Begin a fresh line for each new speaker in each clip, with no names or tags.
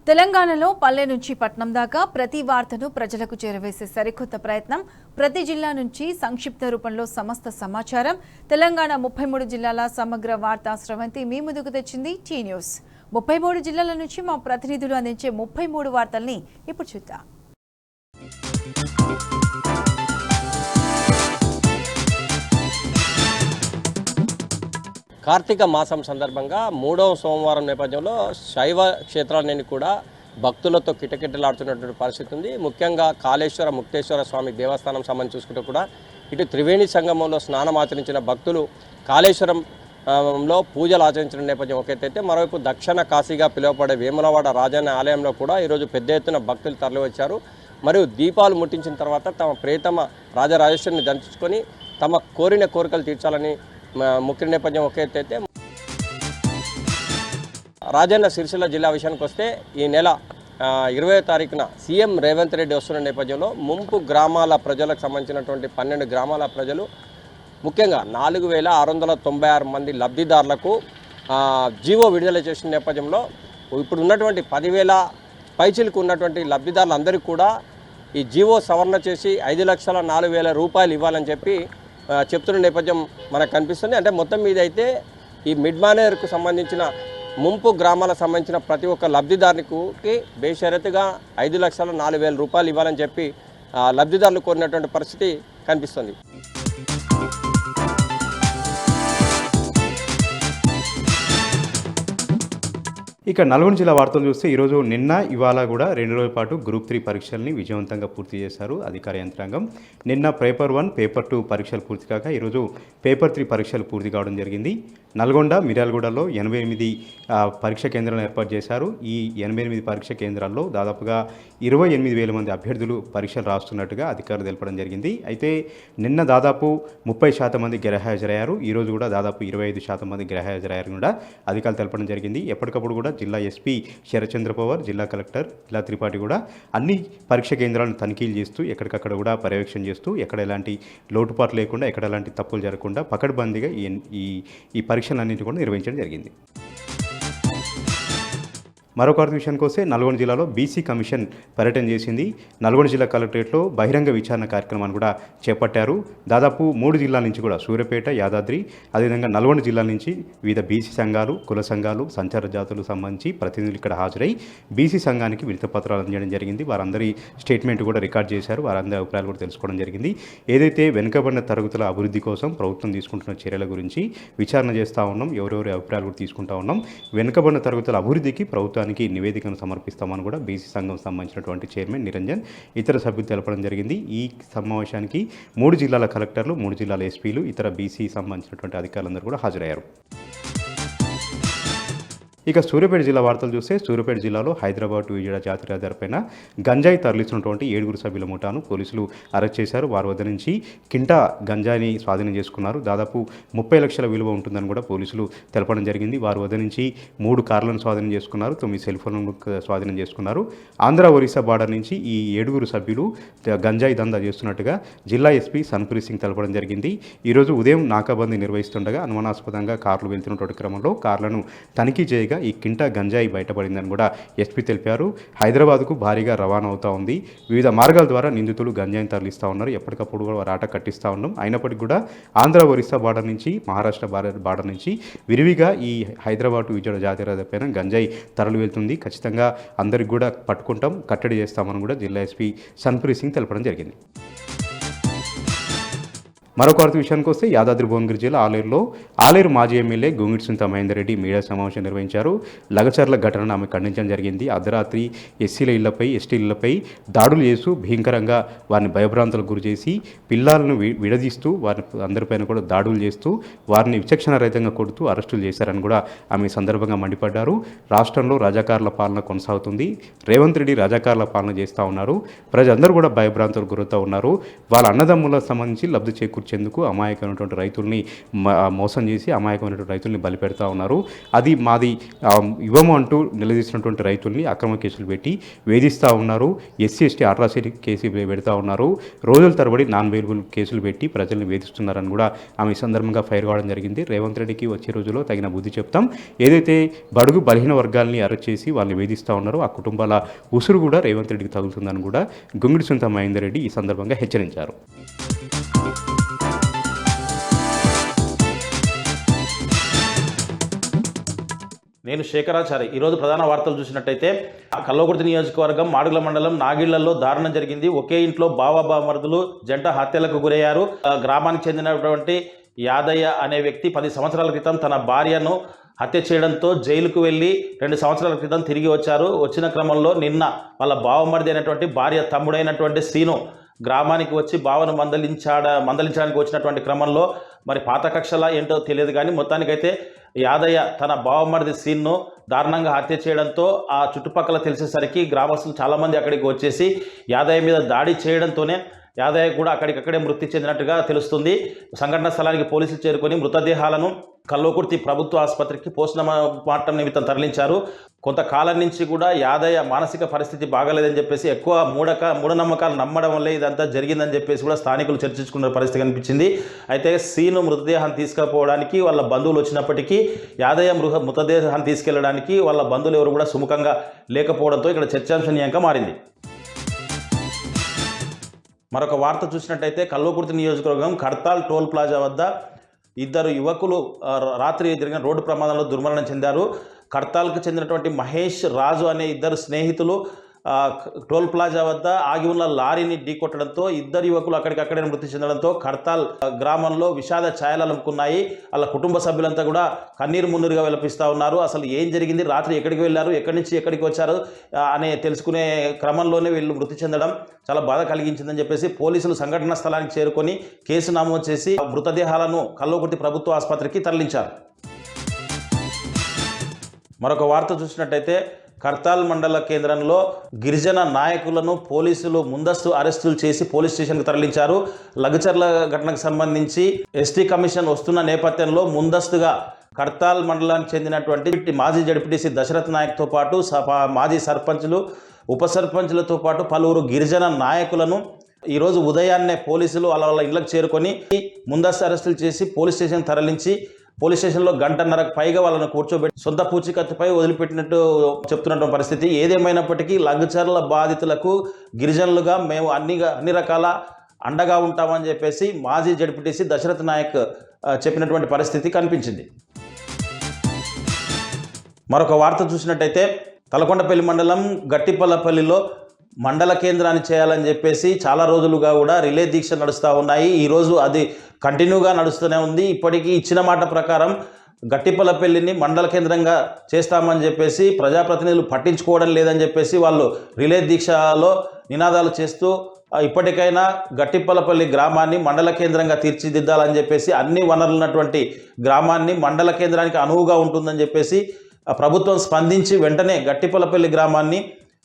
తెలంగాణలో పల్లె నుంచి పట్నం దాకా ప్రతి వార్తను ప్రజలకు చేరవేసే సరికొత్త ప్రయత్నం ప్రతి జిల్లా నుంచి సంక్షిప్త రూపంలో సమస్త సమాచారం తెలంగాణ 33 జిల్లాల సమగ్ర వార్తా స్రవంతి మీ ముందుకు తెచ్చింది టీ న్యూస్ 33 జిల్లాల నుంచి మా ప్రతినిధులు అందించే 33 వార్తల్ని ఇప్పుడు చూద్దాం.
కార్తీక మాసం సందర్భంగా 3వ సోమవారం నేపథ్యంలో శైవ క్షేత్రాలన్నీ కూడా భక్తులతో కిటకిటలాడుతున్నటువంటి పరిస్థితి ఉంది. ముఖ్యంగా కాళేశ్వర ముక్తేశ్వర స్వామి దేవస్థానం సంబంధించి చూసుకుంటే కూడా ఇటు త్రివేణి సంగమంలో స్నానం ఆచరించిన భక్తులు కాళేశ్వరంలో పూజలు ఆచరించిన నేపథ్యం ఒక ఎత్తైతే, మరోవైపు దక్షిణ కాశీగా పిలువబడే వేములవాడ రాజన్న ఆలయంలో కూడా ఈరోజు పెద్ద ఎత్తున భక్తులు తరలివచ్చారు. మరియు దీపాలు ముట్టించిన తర్వాత తమ ప్రియతమ రాజరాజేశ్వరిని దర్శించుకొని తమ కోరిన కోరికలు తీర్చాలని ముఖ్య నేపథ్యం ఒక ఎత్తైతే, రాజన్న సిరిసిల్ల జిల్లా విషయానికి వస్తే ఈ నెల 20వ తారీఖున సీఎం రేవంత్ రెడ్డి వస్తున్న నేపథ్యంలో ముంపు గ్రామాల ప్రజలకు సంబంధించినటువంటి 12 గ్రామాల ప్రజలు ముఖ్యంగా 4696 మంది లబ్ధిదారులకు జీవో విడుదల చేసిన నేపథ్యంలో ఇప్పుడు ఉన్నటువంటి 10,000 పైచిలకు ఉన్నటువంటి లబ్ధిదారులందరికీ కూడా ఈ జీవో సవరణ చేసి 5,04,000 రూపాయలు ఇవ్వాలని చెప్పి చెప్తున్న నేపథ్యం మనకు కనిపిస్తుంది. అంటే మొత్తం మీద అయితే ఈ మిడ్ మానేర్కు సంబంధించిన ముంపు గ్రామాలకు సంబంధించిన ప్రతి ఒక్క లబ్ధిదారునికి బేషరతుగా 5,04,000 రూపాయలు ఇవ్వాలని చెప్పి లబ్ధిదారులు కోరినటువంటి పరిస్థితి కనిపిస్తుంది.
ఇక నల్గొండ జిల్లా వార్తలు చూస్తే ఈరోజు ఇవాళ కూడా 2 రోజుల పాటు గ్రూప్ 3 పరీక్షల్ని విజయవంతంగా పూర్తి చేశారు అధికార యంత్రాంగం. నిన్న పేపర్ 1, పేపర్ 2 పరీక్షలు పూర్తి కాక ఈరోజు పేపర్ 3 పరీక్షలు పూర్తి కావడం జరిగింది. నల్గొండ, మిర్యాలగూడలో 88 పరీక్ష కేంద్రాలను ఏర్పాటు చేశారు. ఈ 88 పరీక్ష కేంద్రాల్లో దాదాపుగా 28,000 మంది అభ్యర్థులు పరీక్షలు రాస్తున్నట్టుగా అధికారులు తెలపడం జరిగింది. అయితే నిన్న దాదాపు 30% మంది గైర్హాజరయ్యారు. ఈరోజు కూడా దాదాపు 25% మంది గైర్హాజరయ్యారు కూడా అధికారులు తెలపడం జరిగింది. ఎప్పటికప్పుడు కూడా జిల్లా ఎస్పీ శరత్చంద్ర పవార్, జిల్లా కలెక్టర్ ఇలా త్రిపాఠి కూడా అన్ని పరీక్ష కేంద్రాలను తనిఖీలు చేస్తూ ఎక్కడికక్కడ కూడా పర్యవేక్షణ చేస్తూ ఎక్కడ ఎలాంటి లోటుపాట్లు లేకుండా ఎక్కడ ఎలాంటి తప్పులు జరగకుండా పకడ్బందీగా ఈ పరీక్షలన్నింటినీ కూడా నిర్వహించడం జరిగింది. మరొక విషయానికి వస్తే నల్గొండ జిల్లాలో బీసీ కమిషన్ పర్యటన చేసింది. నల్గొండ జిల్లా కలెక్టరేట్లో బహిరంగ విచారణ కార్యక్రమాన్ని కూడా చేపట్టారు. దాదాపు 3 జిల్లాల నుంచి కూడా సూర్యాపేట, యాదాద్రి, అదేవిధంగా నల్గొండ జిల్లాల నుంచి వివిధ బీసీ సంఘాలు, కుల సంఘాలు, సంచార జాతులకు సంబంధించి ప్రతినిధులు ఇక్కడ హాజరై బీసీ సంఘానికి వినతిపత్రాలు అందజేయడం జరిగింది. వారందరి స్టేట్మెంట్ కూడా రికార్డ్ చేశారు. వారందరి అభిప్రాయాలు కూడా తెలుసుకోవడం జరిగింది. ఏదైతే వెనుకబడిన తరగతుల అభివృద్ధి కోసం ప్రభుత్వం తీసుకుంటున్న చర్యల గురించి విచారణ చేస్తూ ఉన్నాం. ఎవరెవరి అభిప్రాయాలు కూడా తీసుకుంటా ఉన్నాం. వెనుకబడిన తరగతుల అభివృద్ధికి ప్రభుత్వానికి నివేదికను సమర్పిస్తామని కూడా బీసీ సంఘం సంబంధించినటువంటి చైర్మన్ నిరంజన్ ఇతర సభ్యులు తెలపడం జరిగింది. ఈ సమావేశానికి 3 జిల్లాల కలెక్టర్లు, 3 జిల్లాల ఎస్పీలు, ఇతర బీసీ సంబంధించినటువంటి అధికారులందరూ కూడా హాజరయ్యారు. ఇక సూర్యాపేట జిల్లా వార్తలు చూస్తే సూర్యాపేట జిల్లాలో హైదరాబాద్ విజయవాడ జాతీయ రహదారిపైన గంజాయి తరలిస్తున్నటువంటి 7 సభ్యుల ముఠాను పోలీసులు అరెస్ట్ చేశారు. వారి వద్ద నుంచి కింటా గంజాయిని స్వాధీనం చేసుకున్నారు. దాదాపు 30 లక్షల విలువ ఉంటుందని కూడా పోలీసులు తెలపడం జరిగింది. వారి వద్ద నుంచి 3 కార్లను స్వాధీనం చేసుకున్నారు, 9 సెల్ ఫోన్లను స్వాధీనం చేసుకున్నారు. ఆంధ్ర ఒరిస్సా బార్డర్ నుంచి ఈ 7 సభ్యులు గంజాయి దందా చేస్తున్నట్టుగా జిల్లా ఎస్పీ సన్ప్రీత్ సింగ్ తెలపడం జరిగింది. ఈరోజు ఉదయం నాకాబందీ నిర్వహిస్తుండగా అనుమానాస్పదంగా కార్లు వెళ్తున్నటువంటి క్రమంలో కార్లను తనిఖీ చేయగా ఈ కింటా గంజాయి బయటపడిందని కూడా ఎస్పీ తెలిపారు. హైదరాబాద్కు భారీగా రవాణా అవుతూ ఉంది. వివిధ మార్గాల ద్వారా నిందితులు గంజాయిని తరలిస్తూ ఉన్నారు. ఎప్పటికప్పుడు కూడా వారు ఆట కట్టిస్తూ ఉన్నాం. అయినప్పటికీ కూడా ఆంధ్ర ఒరిస్సా బార్డర్ నుంచి, మహారాష్ట్ర బార్డర్ నుంచి విరివిగా ఈ హైదరాబాద్ విజయవాడ జాతీయ రహదారిపైన గంజాయి తరలి వెళ్తుంది. ఖచ్చితంగా అందరికి కూడా పట్టుకుంటాం, కట్టడి చేస్తామని కూడా జిల్లా ఎస్పీ సన్ప్రీత్ సింగ్ తెలపడం జరిగింది. మరొక విషయానికి వస్తే యాదాద్రి భువనగిరి జిల్లా ఆలేరు మాజీ ఎమ్మెల్యే గొంగిడి సునీత మహేందర్ రెడ్డి మీడియా సమావేశం నిర్వహించారు. లగచర్ల ఘటనను ఆమె ఖండించడం జరిగింది. అర్ధరాత్రి ఎస్సీల ఇళ్లపై, ఎస్టీ ఇళ్లపై దాడులు చేస్తూ భీకరంగా వారిని భయభ్రాంతులకు గురి చేసి పిల్లలను విడదీస్తూ వారిని అందరిపైన కూడా దాడులు చేస్తూ వారిని విచక్షణ రహితంగా కొడుతూ అరెస్టులు చేశారని కూడా ఆమె సందర్భంగా మండిపడ్డారు. రాష్ట్రంలో రాజాకారుల పాలన కొనసాగుతుంది. రేవంత్ రెడ్డి రాజాకారుల పాలన చేస్తూ ఉన్నారు. ప్రజలందరూ కూడా భయభ్రాంతులకు గురవుతూ ఉన్నారు. వాళ్ళ అన్నదమ్ములకు సంబంధించి లబ్ధి చేకూర్చే కూర్చేందుకు అమాయకమైనటువంటి రైతుల్ని మోసం చేసి అమాయకమైనటువంటి రైతుల్ని బలిపెడతా ఉన్నారు. అది మాది ఇవ్వము అంటూ నిలదీసినటువంటి రైతుల్ని అక్రమ కేసులు పెట్టి వేధిస్తూ ఉన్నారు. ఎస్సీ ఎస్టీ అట్రాసిటీ కేసు పెడతా ఉన్నారు. రోజుల తరబడి నాన్ అవైలబుల్ కేసులు పెట్టి ప్రజల్ని వేధిస్తున్నారని కూడా ఆమె ఈ సందర్భంగా ఫైర్ కావడం జరిగింది. రేవంత్ రెడ్డికి వచ్చే రోజుల్లో తగిన బుద్ధి చెప్తాం. ఏదైతే బడుగు బలహీన వర్గాల్ని అరెస్ట్ చేసి వాళ్ళని వేధిస్తూ ఉన్నారో ఆ కుటుంబాల ఉసురు కూడా రేవంత్ రెడ్డికి తగులుతుందని కూడా గుంగిడి సునీత మహేందర్ రెడ్డి ఈ సందర్భంగా హెచ్చరించారు.
నేను శేఖరాచారి. ఈరోజు ప్రధాన వార్తలు చూసినట్టయితే కల్వకుర్తి నియోజకవర్గం మాడుగుల మండలం నాగిళ్లలో దారుణం జరిగింది. ఒకే ఇంట్లో బావబామరుదులు జంట హత్యలకు గురయ్యారు. గ్రామానికి చెందినటువంటి యాదయ్య అనే వ్యక్తి 10 సంవత్సరాల క్రితం తన భార్యను హత్య చేయడంతో జైలుకు వెళ్ళి 2 సంవత్సరాల క్రితం తిరిగి వచ్చారు. వచ్చిన క్రమంలో నిన్న వాళ్ళ బావమరిది అయినటువంటి భార్య తమ్ముడైనటువంటి సీను గ్రామానికి వచ్చి బావను మందలించడానికి వచ్చినటువంటి క్రమంలో మరి పాత కక్షలా ఏంటో తెలియదు కానీ మొత్తానికైతే యాదయ్య తన బావమరిది సీన్ను దారుణంగా హత్య చేయడంతో ఆ చుట్టుపక్కల తెలిసేసరికి గ్రామస్తులు చాలామంది అక్కడికి వచ్చేసి యాదయ్య మీద దాడి చేయడంతోనే యాదయ్య కూడా అక్కడికక్కడే మృతి చెందినట్టుగా తెలుస్తుంది. సంఘటన స్థలానికి పోలీసులు చేరుకొని మృతదేహాలను కల్వకుర్తి ప్రభుత్వ ఆసుపత్రికి పోస్ట్మార్టం నిమిత్తం తరలించారు. కొంతకాలం నుంచి కూడా యాదయ్య మానసిక పరిస్థితి బాగాలేదని చెప్పేసి ఎక్కువ మూఢనమ్మకాలు నమ్మడం వల్లే ఇదంతా జరిగిందని చెప్పేసి కూడా స్థానికులు చర్చించుకున్న పరిస్థితి కనిపించింది. అయితే సీను మృతదేహాన్ని తీసుకుపోవడానికి వాళ్ళ బంధువులు వచ్చినప్పటికీ యాదయ్య మృతదేహాన్ని తీసుకెళ్లడానికి వాళ్ళ బంధువులు ఎవరు కూడా సుముఖంగా లేకపోవడంతో ఇక్కడ చర్చాంశనీయంగా మారింది. మరొక వార్త చూసినట్టయితే కల్వకుర్తి నియోజకవర్గం కడతాల్ టోల్ ప్లాజా వద్ద 2 యువకులు రాత్రి జరిగిన రోడ్డు ప్రమాదంలో దుర్మరణం చెందారు. కడతాల్కు చెందినటువంటి మహేష్ రాజు అనే 2 స్నేహితులు టోల్ ప్లాజా వద్ద ఆగి ఉన్న లారీని ఢీకొట్టడంతో 2 యువకులు అక్కడికక్కడే మృతి చెందడంతో కడతాల్ గ్రామంలో విషాద ఛాయలు అలుముకున్నాయి. వాళ్ళ కుటుంబ సభ్యులంతా కూడా కన్నీరు మున్నీరుగా విలపిస్తూ ఉన్నారు. అసలు ఏం జరిగింది, రాత్రి ఎక్కడికి వెళ్ళారు, ఎక్కడి నుంచి ఎక్కడికి వచ్చారు అనే తెలుసుకునే క్రమంలోనే వీళ్ళు మృతి చెందడం చాలా బాధ కలిగించిందని చెప్పేసి పోలీసులు సంఘటనా స్థలానికి చేరుకొని కేసు నమోదు చేసి మృతదేహాలను కల్వకుర్తి ప్రభుత్వ ఆసుపత్రికి తరలించారు. మరొక వార్త చూసినట్టయితే కర్తాల్ మండల కేంద్రంలో గిరిజన నాయకులను పోలీసులు ముందస్తు అరెస్టులు చేసి పోలీస్ స్టేషన్కు తరలించారు. లగచర్ల ఘటనకు సంబంధించి ఎస్టీ కమిషన్ వస్తున్న నేపథ్యంలో ముందస్తుగా కర్తాల్ మండలానికి చెందినటువంటి మాజీ జడ్పీటీసీ దశరథ్ నాయక్తో పాటు మాజీ సర్పంచులు, ఉప సర్పంచులతో పాటు పలువురు గిరిజన నాయకులను ఈరోజు ఉదయాన్నే పోలీసులు వాళ్ళ ఇళ్లకు చేరుకొని ముందస్తు అరెస్టులు చేసి పోలీస్ స్టేషన్ తరలించి పోలీస్ స్టేషన్లో 1.5 గంటలకు పైగా వాళ్ళను కూర్చోబెట్టి సొంత పూచికత్తుపై వదిలిపెట్టినట్టు చెప్తున్నటువంటి పరిస్థితి. ఏదేమైనప్పటికీ లగచర్ల బాధితులకు గిరిజనులుగా మేము అన్ని రకాల అండగా ఉంటామని చెప్పేసి మాజీ జడ్పీటీసీ దశరథ్ నాయక్ చెప్పినటువంటి పరిస్థితి కనిపించింది. మరొక వార్త చూసినట్టయితే తలకొండపల్లి మండలం గట్టిపల్లపల్లిలో మండల కేంద్రాన్ని చేయాలని చెప్పేసి చాలా రోజులుగా కూడా రిలే దీక్ష నడుస్తూ ఉన్నాయి. ఈరోజు అది కంటిన్యూగా నడుస్తూనే ఉంది. ఇప్పటికీ ఇచ్చిన మాట ప్రకారం గట్టిపల్లపల్లిని మండల కేంద్రంగా చేస్తామని చెప్పేసి ప్రజాప్రతినిధులు పట్టించుకోవడం లేదని చెప్పేసి వాళ్ళు రిలే దీక్షలో నినాదాలు చేస్తూ ఇప్పటికైనా గట్టిపల్లపల్లి గ్రామాన్ని మండల కేంద్రంగా తీర్చిదిద్దాలని చెప్పేసి అన్ని వనరులు ఉన్నటువంటి గ్రామాన్ని మండల కేంద్రానికి అనువుగా ఉంటుందని చెప్పేసి ప్రభుత్వం స్పందించి వెంటనే గట్టిపల్లపల్లి గ్రామాన్ని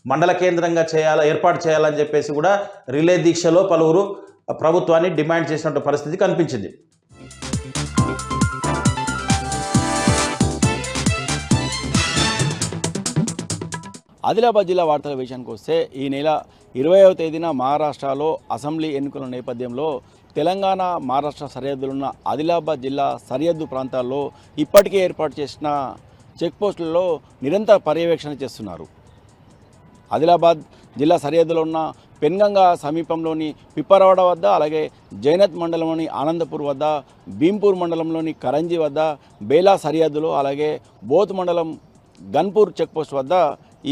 మండల కేంద్రంగా ఏర్పాటు చేయాలని చెప్పేసి కూడా రిలే దీక్షలో పలువురు ప్రభుత్వాన్ని డిమాండ్ చేసినట్టు పరిస్థితి కనిపించింది.
ఆదిలాబాద్ జిల్లా వార్తల విషయానికి వస్తే ఈ నెల 20వ తేదీన మహారాష్ట్రలో అసెంబ్లీ ఎన్నికల నేపథ్యంలో తెలంగాణ మహారాష్ట్ర సరిహద్దులున్న ఆదిలాబాద్ జిల్లా సరిహద్దు ప్రాంతాల్లో ఇప్పటికే ఏర్పాటు చేసిన చెక్పోస్టులలో నిరంతర పర్యవేక్షణ చేస్తున్నారు. ఆదిలాబాద్ జిల్లా సరిహద్దులో ఉన్న పెన్గంగా సమీపంలోని పిప్పరవాడ వద్ద, అలాగే జైనత్ మండలంలోని ఆనందపూర్ వద్ద, భీంపూర్ మండలంలోని కరంజీ వద్ద, బేలా సరిహద్దులో, అలాగే బోత్ మండలం గన్పూర్ చెక్పోస్ట్ వద్ద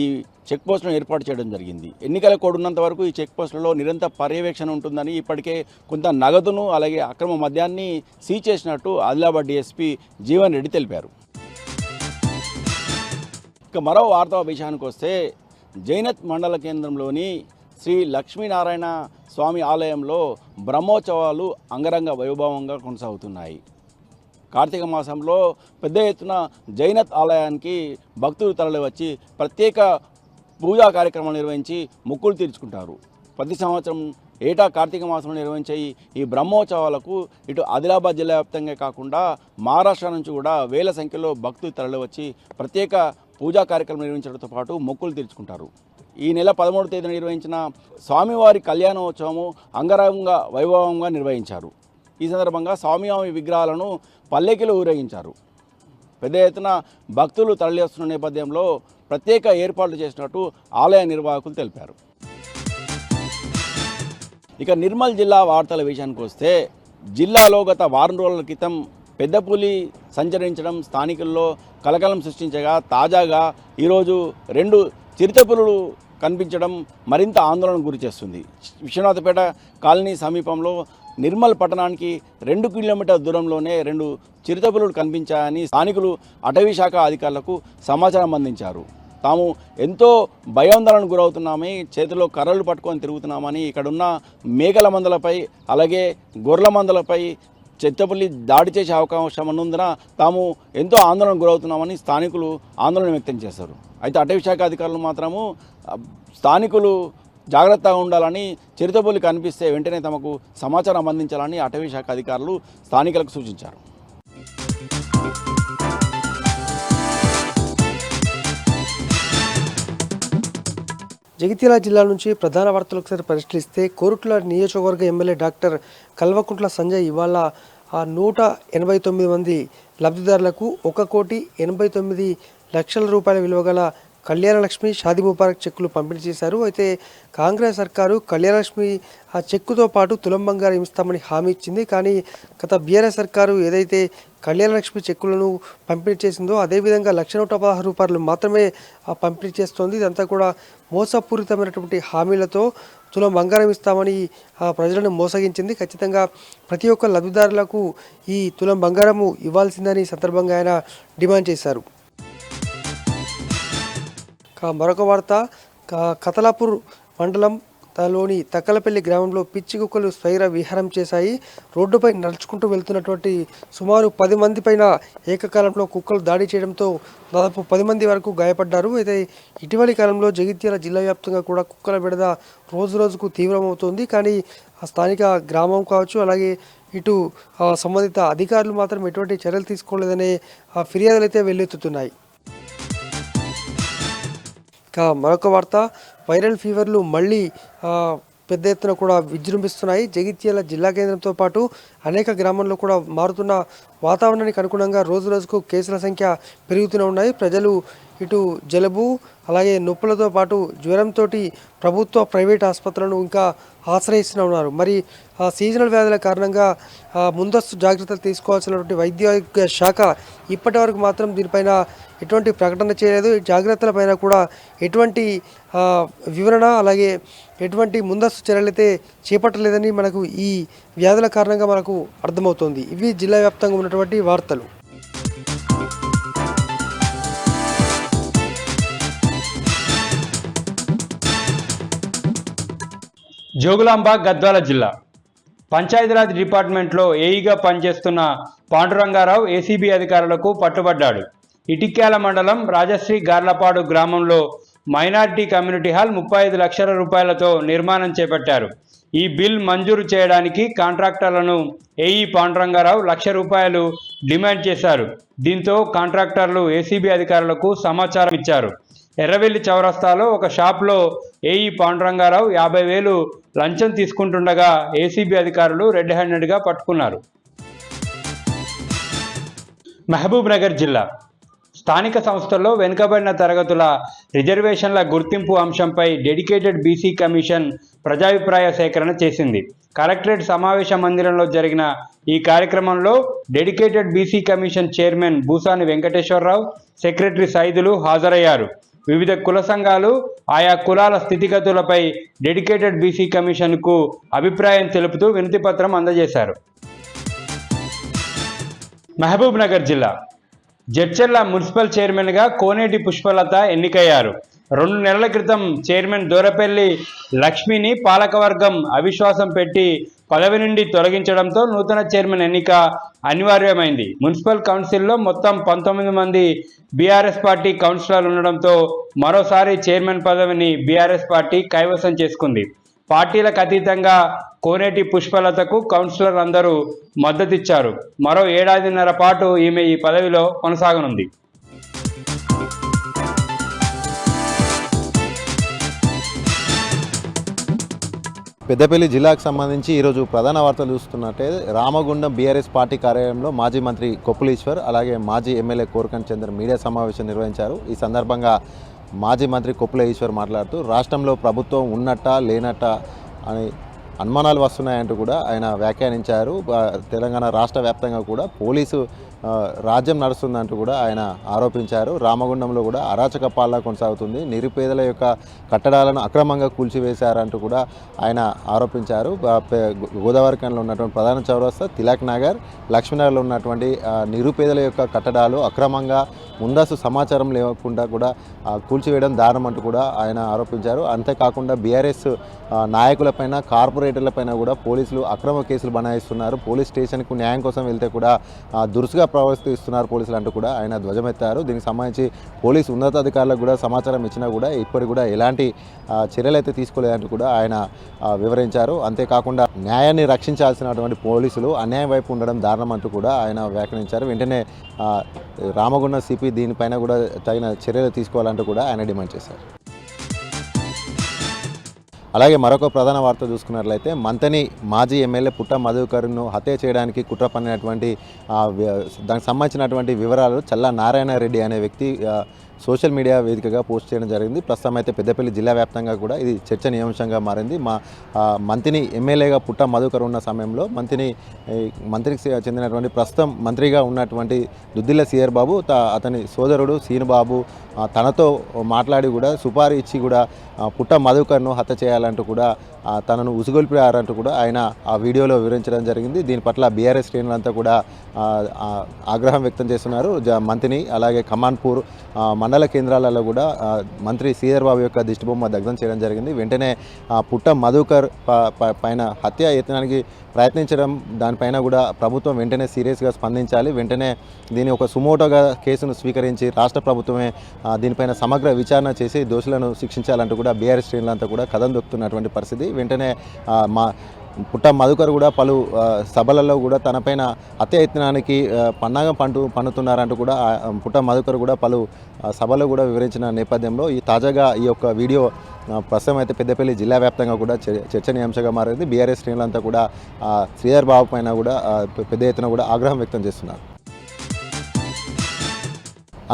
ఈ చెక్పోస్టులను ఏర్పాటు చేయడం జరిగింది. ఎన్నికల కోడ్ ఉన్నంత వరకు ఈ చెక్పోస్టులలో నిరంతర పర్యవేక్షణ ఉంటుందని, ఇప్పటికే కొంత నగదును అలాగే అక్రమ మద్యాన్ని సీజ్ చేసినట్టు ఆదిలాబాద్ డీఎస్పీ జీవన్ రెడ్డి తెలిపారు. ఇక మరో వార్తా విషయానికి వస్తే జైనత్ మండల కేంద్రంలోని శ్రీ లక్ష్మీనారాయణ స్వామి ఆలయంలో బ్రహ్మోత్సవాలు అంగరంగ వైభవంగా కొనసాగుతున్నాయి. కార్తీక మాసంలో పెద్ద ఎత్తున జైనత్ ఆలయానికి భక్తులు తరలివచ్చి ప్రత్యేక పూజా కార్యక్రమాలు నిర్వహించి మొక్కులు తీర్చుకుంటారు. ప్రతి సంవత్సరం ఏటా కార్తీక మాసంలో నిర్వహించే ఈ బ్రహ్మోత్సవాలకు ఇటు ఆదిలాబాద్ జిల్లా వ్యాప్తంగా కాకుండా మహారాష్ట్ర నుంచి కూడా వేల సంఖ్యలో భక్తులు తరలివచ్చి ప్రత్యేక పూజా కార్యక్రమం నిర్వహించడంతో పాటు మొక్కులు తీర్చుకుంటారు. ఈ నెల 13వ తేదీన నిర్వహించిన స్వామివారి కళ్యాణోత్సవము అంగరంగ వైభవంగా నిర్వహించారు. ఈ సందర్భంగా స్వామివారి విగ్రహాలను పల్లెకిలో ఊరేగించారు. పెద్ద ఎత్తున భక్తులు తరలివస్తున్న నేపథ్యంలో ప్రత్యేక ఏర్పాట్లు చేసినట్టు ఆలయ నిర్వాహకులు తెలిపారు. ఇక నిర్మల్ జిల్లా వార్తల విషయానికి వస్తే జిల్లాలో గత వారం రోజుల క్రితం పెద్ద పులి సంచరించడం స్థానికుల్లో కలకలం సృష్టించగా తాజాగా ఈరోజు 2 చిరుతపులులు కనిపించడం మరింత ఆందోళనకు గురి చేస్తుంది. విశ్వనాథపేట కాలనీ సమీపంలో నిర్మల్ పట్టణానికి 2 కిలోమీటర్ల దూరంలోనే 2 చిరుతపులులు కనిపించాయని స్థానికులు అటవీ శాఖ అధికారులకు సమాచారం అందించారు. తాము ఎంతో భయాందోళనకు గురవుతున్నామని, చేతిలో కర్రలు పట్టుకొని తిరుగుతున్నామని, ఇక్కడున్న మేకల మందలపై అలాగే గొర్రెల మందలపై చిరుతపులి దాడి చేసే అవకాశం ఉన్నందున తాము ఎంతో ఆందోళనకు గురవుతున్నామని స్థానికులు ఆందోళన వ్యక్తం చేశారు. అయితే అటవీ శాఖ అధికారులు మాత్రము స్థానికులు జాగ్రత్తగా ఉండాలని, చిరుతపులి కనిపిస్తే వెంటనే తమకు సమాచారం అందించాలని అటవీ శాఖ అధికారులు స్థానికులకు సూచించారు.
జగిత్యాల జిల్లా నుంచి ప్రధాన వార్తలు ఒకసారి పరిశీలిస్తే కోరుట్ల నియోజకవర్గ ఎమ్మెల్యే డాక్టర్ కల్వకుంట్ల సంజయ్ ఇవాళ 189 మంది లబ్ధిదారులకు 1,89,00,00,000 రూపాయల విలువ గల కళ్యాణలక్ష్మి షాదీ ముబారక్ చెక్కులు పంపిణీ చేశారు. అయితే కాంగ్రెస్ సర్కారు కళ్యాణలక్ష్మి ఆ చెక్కుతో పాటు తులం బంగారం ఇస్తామని హామీ ఇచ్చింది. కానీ గత బీఆర్ఎస్ సర్కారు ఏదైతే కళ్యాణలక్ష్మి చెక్కులను పంపిణీ చేసిందో అదేవిధంగా 1,116 రూపాయలు మాత్రమే పంపిణీ చేస్తోంది. ఇదంతా కూడా మోసపూరితమైనటువంటి హామీలతో తులం బంగారం ఇస్తామని ప్రజలను మోసగించింది. ఖచ్చితంగా ప్రతి ఒక్క లబ్ధిదారులకు ఈ తులం బంగారము ఇవ్వాల్సిందని సందర్భంగా ఆయన డిమాండ్ చేశారు. మరొక వార్త, కతలాపూర్ మండలం లోని తక్కలపల్లి గ్రామంలో పిచ్చి కుక్కలు స్వైర విహారం చేశాయి. రోడ్డుపై నడుచుకుంటూ వెళ్తున్నటువంటి సుమారు 10 మంది పైన ఏకకాలంలో కుక్కలు దాడి చేయడంతో దాదాపు 10 మంది వరకు గాయపడ్డారు. అయితే ఇటీవలి కాలంలో జగిత్యాల జిల్లా వ్యాప్తంగా కూడా కుక్కల బెడద రోజు రోజుకు తీవ్రమవుతోంది. కానీ ఆ స్థానిక గ్రామం కావచ్చు, అలాగే ఇటు సంబంధిత అధికారులు మాత్రం ఎటువంటి చర్యలు తీసుకోలేదనే ఫిర్యాదులు అయితే వెల్లువెత్తుతున్నాయి. మరొక వార్త, వైరల్ ఫీవర్లు మళ్ళీ పెద్ద ఎత్తున కూడా విజృంభిస్తున్నాయి. జగిత్యాల జిల్లా కేంద్రంతో పాటు అనేక గ్రామాల్లో కూడా మారుతున్న వాతావరణానికి అనుగుణంగా రోజు రోజుకు కేసుల సంఖ్య పెరుగుతూనే ఉన్నాయి. ప్రజలు ఇటు జలుబు అలాగే నొప్పులతో పాటు జ్వరంతో ప్రభుత్వ ప్రైవేట్ ఆసుపత్రులను ఇంకా ఆశ్రయిస్తూనే ఉన్నారు. మరి సీజనల్ వ్యాధుల కారణంగా ముందస్తు జాగ్రత్తలు తీసుకోవాల్సినటువంటి వైద్య శాఖ ఇప్పటి వరకు మాత్రం దీనిపైన ఎటువంటి ప్రకటన చేయలేదు. ఈ జాగ్రత్తలపైన కూడా ఎటువంటి వివరణ అలాగే ఎటువంటి ముందస్తు చర్యలు అయితే చేపట్టలేదని మనకు ఈ వ్యాధుల కారణంగా మనకు అర్థమవుతోంది. ఇవి జిల్లా వ్యాప్తంగా ఉన్నటువంటి వార్తలు.
జోగులాంబ గద్వాల జిల్లా పంచాయతీరాజ్ డిపార్ట్మెంట్లో ఏఈగా పనిచేస్తున్న పాండురంగారావు ఏసీబీ అధికారులకు పట్టుబడ్డాడు. ఇటిక్యాల మండలం రాజశ్రీ గార్లపాడు గ్రామంలో మైనార్టీ కమ్యూనిటీ హాల్ 35 లక్షల రూపాయలతో నిర్మాణం చేపట్టారు. ఈ బిల్ మంజూరు చేయడానికి కాంట్రాక్టర్లను ఏఈ పాండురంగారావు 1,00,000 రూపాయలు డిమాండ్ చేశారు. దీంతో కాంట్రాక్టర్లు ఏసీబీ అధికారులకు సమాచారం ఇచ్చారు. ఎర్రవెల్లి చౌరస్తాలో ఒక షాప్లో ఏఈ పాండురంగారావు 50,000 లంచం తీసుకుంటుండగా ఏసీబీ అధికారులు రెడ్ హ్యాండెడ్గా పట్టుకున్నారు. మహబూబ్ నగర్ జిల్లా స్థానిక సంస్థల్లో వెనుకబడిన తరగతుల రిజర్వేషన్ల గుర్తింపు అంశంపై డెడికేటెడ్ బీసీ కమిషన్ ప్రజాభిప్రాయ సేకరణ చేసింది. కలెక్టరేట్ సమావేశ మందిరంలో జరిగిన ఈ కార్యక్రమంలో dedicated BC commission chairman Bhusani Venkateswararao, secretary Saidulu హాజరయ్యారు. వివిధ కుల సంఘాలు ఆయా కులాల స్థితిగతులపై డెడికేటెడ్ బీసీ కమిషన్కు అభిప్రాయం తెలుపుతూ వినతిపత్రం అందజేశారు. మహబూబ్ నగర్ జిల్లా జడ్చర్ల మున్సిపల్ చైర్మన్గా కోనేటి పుష్పలత ఎన్నికయ్యారు. 2 నెలల క్రితం చైర్మన్ దూరపల్లి లక్ష్మిని పాలకవర్గం అవిశ్వాసం పెట్టి పదవి నుండి తొలగించడంతో నూతన చైర్మన్ ఎన్నిక అనివార్యమైంది. మున్సిపల్ కౌన్సిల్లో మొత్తం 19 మంది బీఆర్ఎస్ పార్టీ కౌన్సిలర్లు ఉండడంతో మరోసారి చైర్మన్ పదవిని బీఆర్ఎస్ పార్టీ కైవసం చేసుకుంది. పార్టీలకు అతీతంగా కోనేటి పుష్పలతకు కౌన్సిలర్ అందరూ మద్దతిచ్చారు. మరో ఏడాదిన్నర పాటు ఈమె ఈ పదవిలో కొనసాగనుంది.
పెద్దపల్లి జిల్లాకు సంబంధించి ఈరోజు ప్రధాన వార్తలు చూస్తున్నట్టే రామగుండం బీఆర్ఎస్ పార్టీ కార్యాలయంలో మాజీ మంత్రి కొప్పుల ఈశ్వర్ అలాగే మాజీ ఎమ్మెల్యే కోరకంటి చంద్ర మీడియా సమావేశం నిర్వహించారు. ఈ సందర్భంగా మాజీ మంత్రి కొప్పుల ఈశ్వర్ మాట్లాడుతూ రాష్ట్రంలో ప్రభుత్వం ఉన్నట్టా లేనట్టా అని అనుమానాలు వస్తున్నాయంటూ కూడా ఆయన వ్యాఖ్యానించారు. తెలంగాణ రాష్ట్ర వ్యాప్తంగా కూడా పోలీసు రాజ్యం నడుస్తుందంటూ కూడా ఆయన ఆరోపించారు. రామగుండంలో కూడా అరాచక పాలన కొనసాగుతుంది, నిరుపేదల యొక్క కట్టడాలను అక్రమంగా కూల్చివేశారంటూ కూడా ఆయన ఆరోపించారు. గోదావరిఖనిలో ఉన్నటువంటి ప్రధాన చౌరస్తా, తిలక్ నగర్, లక్ష్మీనగర్లో ఉన్నటువంటి నిరుపేదల యొక్క కట్టడాలు అక్రమంగా ముందస్తు సమాచారం లేకుండా కూడా కూల్చివేయడం దారుణం అంటూ కూడా ఆయన ఆరోపించారు. అంతేకాకుండా బీఆర్ఎస్ నాయకులపైన, కార్పొరేటర్లపైన కూడా పోలీసులు అక్రమ కేసులు బనాయిస్తున్నారు. పోలీస్ స్టేషన్కు న్యాయం కోసం వెళ్తే కూడా దురుసుగా ప్రవర్తిస్తున్నారు పోలీసులు అంటూ కూడా ఆయన ధ్వజమెత్తారు. దీనికి సంబంధించి పోలీసు ఉన్నతాధికారులకు కూడా సమాచారం ఇచ్చినా కూడా ఇప్పటికి కూడా ఎలాంటి చర్యలు అయితే తీసుకోలేదంటూ కూడా ఆయన వివరించారు. అంతేకాకుండా న్యాయాన్ని రక్షించాల్సినటువంటి పోలీసులు అన్యాయం వైపు ఉండడం దారుణం అంటూ కూడా ఆయన వ్యాఖ్యానించారు. వెంటనే రామగుండం సిపి దీనిపైన కూడా తగిన చర్యలు తీసుకోవాలంటూ కూడా ఆయన డిమాండ్ చేశారు. అలాగే మరొక ప్రధాన వార్త చూసుకున్నట్లయితే మంతని మాజీ ఎమ్మెల్యే పుట్ట మధుకర్ను హత్య చేయడానికి కుట్ర పన్నినటువంటి దానికి సంబంధించినటువంటి వివరాలు చల్లా నారాయణ రెడ్డి అనే వ్యక్తి సోషల్ మీడియా వేదికగా పోస్ట్ చేయడం జరిగింది. ప్రస్తుతం అయితే పెద్దపల్లి జిల్లా వ్యాప్తంగా కూడా ఇది చర్చనీయాంశంగా మారింది. మంత్రిని ఎమ్మెల్యేగా పుట్ట మధుకర్ ఉన్న సమయంలో మంత్రికి చెందినటువంటి ప్రస్తుతం మంత్రిగా ఉన్నటువంటి దుద్దిల్ల సిఆర్ బాబు అతని సోదరుడు సీనుబాబు తనతో మాట్లాడి కూడా సుపారీ ఇచ్చి కూడా పుట్ట మధుకర్ను హత్య చేయాలంటూ కూడా తనను ఉసుగొల్పారంటూ కూడా ఆయన ఆ వీడియోలో వివరించడం జరిగింది. దీని పట్ల బీఆర్ఎస్ శ్రేణులంతా కూడా ఆగ్రహం వ్యక్తం చేస్తున్నారు. మంత్రిని అలాగే కమాన్పూర్ మండల కేంద్రాలలో కూడా మంత్రి శ్రీధర్ బాబు యొక్క దిష్టిబొమ్మ దగ్ధం చేయడం జరిగింది. వెంటనే పుట్ట మధుకర్ పైన హత్య యత్నానికి ప్రయత్నించడం దానిపైన కూడా ప్రభుత్వం వెంటనే సీరియస్గా స్పందించాలి. వెంటనే దీని ఒక సుమోటోగా కేసును స్వీకరించి రాష్ట్ర ప్రభుత్వమే దీనిపైన సమగ్ర విచారణ చేసి దోషులను శిక్షించాలంటూ కూడా బీఆర్ఎస్ శ్రేణులంతా కూడా కథం దొక్కుతున్నటువంటి పరిస్థితి. వెంటనే పుట్ట మధుకర్ కూడా పలు సభలలో కూడా తనపైన హత్య యత్నానికి పన్నాగం పన్నుతున్నారంటూ కూడా పుట్ట మధుకర్ కూడా పలు సభలో కూడా వివరించిన నేపథ్యంలో తాజాగా ఈ యొక్క వీడియో ప్రస్తుతం అయితే పెద్దపల్లి జిల్లా వ్యాప్తంగా కూడా చర్చనీయాంశంగా మారింది. బీఆర్ఎస్ శ్రేణులంతా కూడా శ్రీధర్ బాబు పైన కూడా పెద్ద ఎత్తున కూడా ఆగ్రహం వ్యక్తం చేస్తున్నారు.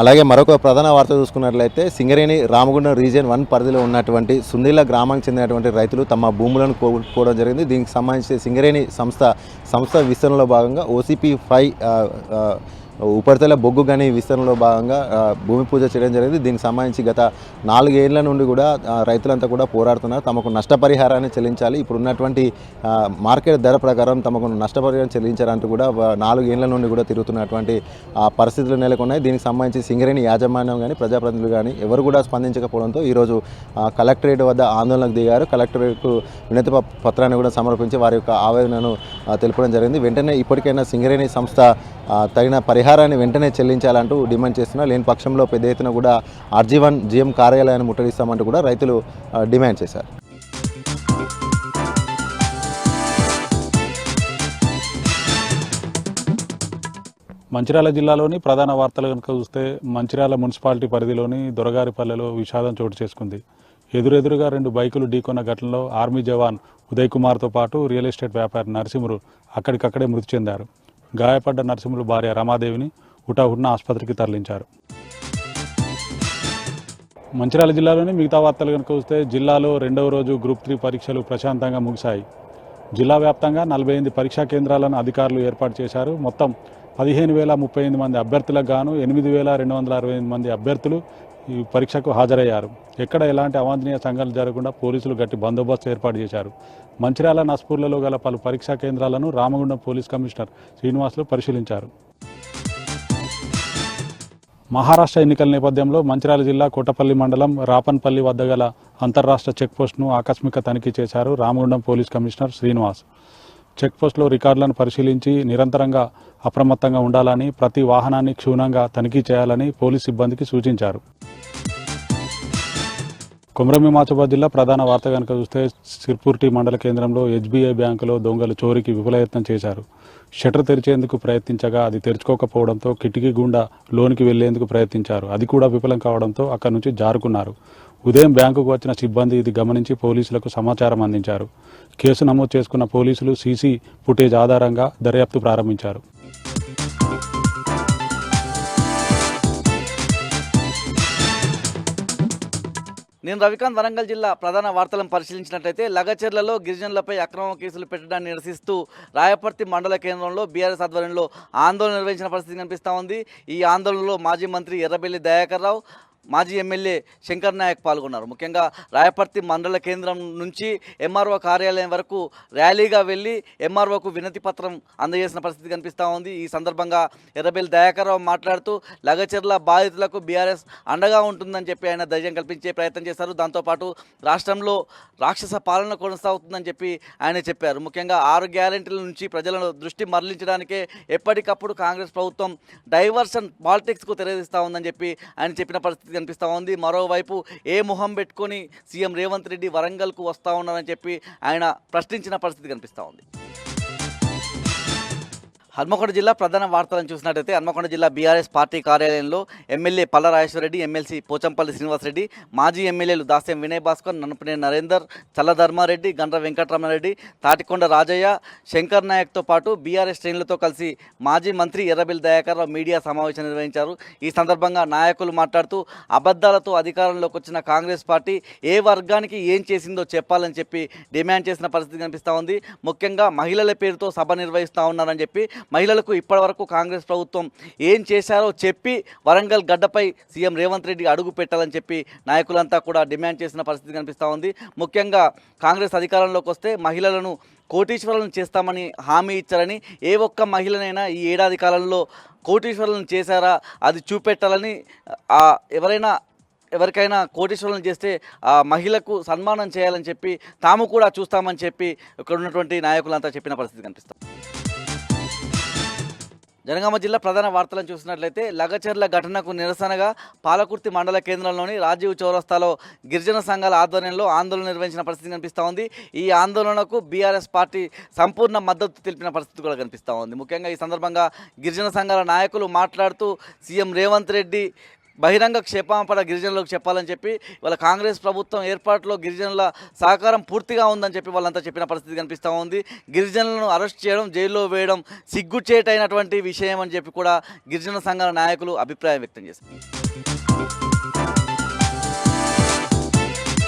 అలాగే మరొక ప్రధాన వార్త చూసుకున్నట్లయితే సింగరేణి రామగుండం రీజియన్ 1 పరిధిలో ఉన్నటువంటి సుందిల్ల గ్రామానికి చెందినటువంటి రైతులు తమ భూములను కోల్పోవడం జరిగింది. దీనికి సంబంధించి సింగరేణి సంస్థ విస్తరణలో భాగంగా OCP5 ఉపరితల బొగ్గు గని విస్తరణలో భాగంగా భూమి పూజ చేయడం జరిగింది. దీనికి సంబంధించి గత 4 ఏళ్ల నుండి కూడా రైతులంతా కూడా పోరాడుతున్నారు. తమకు నష్టపరిహారాన్ని చెల్లించాలి, ఇప్పుడు ఉన్నటువంటి మార్కెట్ ధర ప్రకారం తమకు నష్టపరిహారం చెల్లించారంటూ కూడా 4 ఏళ్ల నుండి కూడా తిరుగుతున్నటువంటి పరిస్థితులు నెలకొన్నాయి. దీనికి సంబంధించి సింగరేణి యాజమాన్యం కానీ ప్రజాప్రతినిధులు కానీ ఎవరు కూడా స్పందించకపోవడంతో ఈరోజు కలెక్టరేట్ వద్ద ఆందోళనకు దిగారు. కలెక్టరేట్కు వినతి పత్రాన్ని కూడా సమర్పించి వారి యొక్క ఆవేదనను తెలపడం జరిగింది. వెంటనే ఇప్పటికైనా సింగరేణి సంస్థ తగిన పరిహారాన్ని వెంటనే చెల్లించాలంటూ డిమాండ్ చేస్తున్నారు. లేని పక్షంలో పెద్ద ఎత్తున కూడా RG1 GM కార్యాలయాన్ని ముట్టడిస్తామంటూ కూడా రైతులు డిమాండ్ చేశారు.
మంచిర్యాల జిల్లాలోని ప్రధాన వార్తలు కనుక చూస్తే మంచిర్యాల మున్సిపాలిటీ పరిధిలోని దొరగారిపల్లెలో విషాదం చోటు చేసుకుంది. ఎదురెదురుగా 2 బైకులు ఢీకొన్న ఘటనలో ఆర్మీ జవాన్ ఉదయ్ కుమార్తో పాటు రియల్ ఎస్టేట్ వ్యాపారి నరసింహులు అక్కడికక్కడే మృతి చెందారు. గాయపడ్డ నరసింహులు భార్య రమాదేవిని హుటాహుటిన ఆసుపత్రికి తరలించారు. మంచిర్యాల జిల్లాలోని మిగతా వార్తలు కనుక చూస్తే జిల్లాలో 2వ రోజు గ్రూప్ 3 పరీక్షలు ప్రశాంతంగా ముగిశాయి. జిల్లా వ్యాప్తంగా 48 పరీక్షా కేంద్రాలను అధికారులు ఏర్పాటు చేశారు. మొత్తం 15,038 మంది అభ్యర్థులకు గాను 8,268 మంది అభ్యర్థులు ఈ పరీక్షకు హాజరయ్యారు. ఎక్కడ ఎలాంటి అవాంఛనీయ సంఘటనలు జరగకుండా పోలీసులు గట్టి బందోబస్తు ఏర్పాటు చేశారు. మంచిర్యాల నస్పూర్లలో గల పలు పరీక్షా కేంద్రాలను రామగుండం పోలీస్ కమిషనర్ శ్రీనివాసులు పరిశీలించారు. మహారాష్ట్ర ఎన్నికల నేపథ్యంలో మంచిర్యాల జిల్లా కోటపల్లి మండలం రాపన్పల్లి వద్ద గల అంతర్రాష్ట్ర చెక్పోస్టును ఆకస్మిక తనిఖీ చేశారు రామగుండం పోలీస్ కమిషనర్ శ్రీనివాస్. చెక్పోస్టులో రికార్డులను పరిశీలించి నిరంతరంగా అప్రమత్తంగా ఉండాలని, ప్రతి వాహనాన్ని క్షుణ్ణంగా తనిఖీ చేయాలని పోలీస్ సిబ్బందికి సూచించారు. కొమరంభీం ఆసిఫాబాద్ జిల్లా ప్రధాన వార్త కనుక చూస్తే సిర్పూర్టి మండల కేంద్రంలో ఎస్బీఐ బ్యాంకులో దొంగలు చోరీకి విఫలయత్నం చేశారు. షట్టర్ తెరిచేందుకు ప్రయత్నించగా అది తెరుచుకోకపోవడంతో కిటికీ గుండా లోనికి వెళ్లేందుకు ప్రయత్నించారు. అది కూడా విఫలం కావడంతో అక్కడి నుంచి జారుకున్నారు. ఉదయం బ్యాంకుకు వచ్చిన సిబ్బంది ఇది గమనించి పోలీసులకు సమాచారం అందించారు. కేసు నమోదు చేసుకున్న పోలీసులు సీసీ ఫుటేజ్ ఆధారంగా దర్యాప్తు ప్రారంభించారు.
నేను రవికాంత్ వరంగల్ జిల్లా ప్రధాన వార్తలను పరిశీలించినట్లయితే లగచర్లలో గిరిజనులపై అక్రమ కేసులు పెట్టడాన్ని నిరసిస్తూ రాయపర్తి మండల కేంద్రంలో బీఆర్ఎస్ ఆధ్వర్యంలో ఆందోళన నిర్వహించిన పరిస్థితి కనిపిస్తూ ఉంది. ఈ ఆందోళనలో మాజీ మంత్రి ఎర్రబెల్లి దయాకర్ రావు, మాజీ ఎమ్మెల్యే శంకర్ నాయక్ పాల్గొన్నారు. ముఖ్యంగా రాయపర్తి మండల కేంద్రం నుంచి ఎంఆర్ఓ కార్యాలయం వరకు ర్యాలీగా వెళ్ళి ఎంఆర్ఓకు వినతి పత్రం అందజేసిన పరిస్థితి కనిపిస్తూ ఉంది. ఈ సందర్భంగా ఎర్రబెల్లి దయాకర్ రావు మాట్లాడుతూ లగచర్ల బాధితులకు బీఆర్ఎస్ అండగా ఉంటుందని చెప్పి ఆయన ధైర్యం కల్పించే ప్రయత్నం చేశారు. దాంతోపాటు రాష్ట్రంలో రాక్షస పాలన కొనసాగుతుందని చెప్పి ఆయన చెప్పారు. ముఖ్యంగా 6 గ్యారెంటీల నుంచి ప్రజలను దృష్టి మరలించడానికే ఎప్పటికప్పుడు కాంగ్రెస్ ప్రభుత్వం డైవర్షన్ పాలిటిక్స్కు తెరదీస్తూ ఉందని చెప్పి ఆయన చెప్పిన పరిస్థితి కనిపిస్తూ ఉంది. మరోవైపు ఏ మొహం పెట్టుకొని సీఎం రేవంత్ రెడ్డి వరంగల్కు వస్తూ ఉన్నారని చెప్పి ఆయన ప్రశ్నించిన పరిస్థితి కనిపిస్తూ ఉంది. హన్మకొండ జిల్లా ప్రధాన వార్తలను చూసినట్టయితే హన్మకొండ జిల్లా బీఆర్ఎస్ పార్టీ కార్యాలయంలో ఎమ్మెల్యే పల్ల రాజేశ్వరరెడ్డి, ఎమ్మెల్సీ పోచంపల్లి శ్రీనివాసరెడ్డి, మాజీ ఎమ్మెల్యేలు దాస్యం వినయ్ భాస్కర్, నన్నపనేని నరేందర్, చల్ల ధర్మారెడ్డి, గండ్ర వెంకటరమణారెడ్డి, తాటికొండ రాజయ్య, శంకర్ నాయక్తో పాటు బీఆర్ఎస్ శ్రేణులతో కలిసి మాజీ మంత్రి ఎర్రబెల్లి దయాకర్ రావు మీడియా సమావేశం నిర్వహించారు. ఈ సందర్భంగా నాయకులు మాట్లాడుతూ అబద్ధాలతో అధికారంలోకి వచ్చిన కాంగ్రెస్ పార్టీ ఏ వర్గానికి ఏం చేసిందో చెప్పాలని చెప్పి డిమాండ్ చేసిన పరిస్థితి కనిపిస్తూ ఉంది. ముఖ్యంగా మహిళల పేరుతో సభ నిర్వహిస్తూ ఉన్నారని చెప్పి మహిళలకు ఇప్పటివరకు కాంగ్రెస్ ప్రభుత్వం ఏం చేశారో చెప్పి వరంగల్ గడ్డపై సీఎం రేవంత్ రెడ్డి అడుగు పెట్టాలని చెప్పి నాయకులంతా కూడా డిమాండ్ చేసిన పరిస్థితి కనిపిస్తూ ఉంది. ముఖ్యంగా కాంగ్రెస్ అధికారంలోకి వస్తే మహిళలను కోటీశ్వరులను చేస్తామని హామీ ఇచ్చారని, ఏ ఒక్క మహిళనైనా ఈ ఏడాది కాలంలో కోటీశ్వరులను చేశారా అది చూపెట్టాలని, ఎవరికైనా కోటీశ్వరులను చేస్తే ఆ మహిళకు సన్మానం చేయాలని చెప్పి తాము కూడా చూస్తామని చెప్పి ఇక్కడ ఉన్నటువంటి నాయకులంతా చెప్పిన పరిస్థితి కనిపిస్తాం. జనగామ జిల్లా ప్రధాన వార్తలను చూసినట్లయితే లగచర్ల ఘటనకు నిరసనగా పాలకుర్తి మండల కేంద్రంలోని రాజీవ్ చౌరస్తాలో గిరిజన సంఘాల ఆధ్వర్యంలో ఆందోళన నిర్వహించిన పరిస్థితి కనిపిస్తూ ఉంది. ఈ ఆందోళనకు బీఆర్ఎస్ పార్టీ సంపూర్ణ మద్దతు తెలిపిన పరిస్థితి కూడా కనిపిస్తూ ఉంది. ముఖ్యంగా ఈ సందర్భంగా గిరిజన సంఘాల నాయకులు మాట్లాడుతూ సీఎం రేవంత్ రెడ్డి బహిరంగ క్షేమాపణ గిరిజనులకు చెప్పాలని చెప్పి వాళ్ళ కాంగ్రెస్ ప్రభుత్వం ఏర్పాటులో గిరిజనుల సహకారం పూర్తిగా ఉందని చెప్పి వాళ్ళంతా చెప్పిన పరిస్థితి కనిపిస్తూ ఉంది. గిరిజనులను అరెస్ట్ చేయడం, జైల్లో వేయడం సిగ్గుచేటైనటువంటి విషయం అని చెప్పి కూడా గిరిజన సంఘాల నాయకులు అభిప్రాయం వ్యక్తం చేశారు.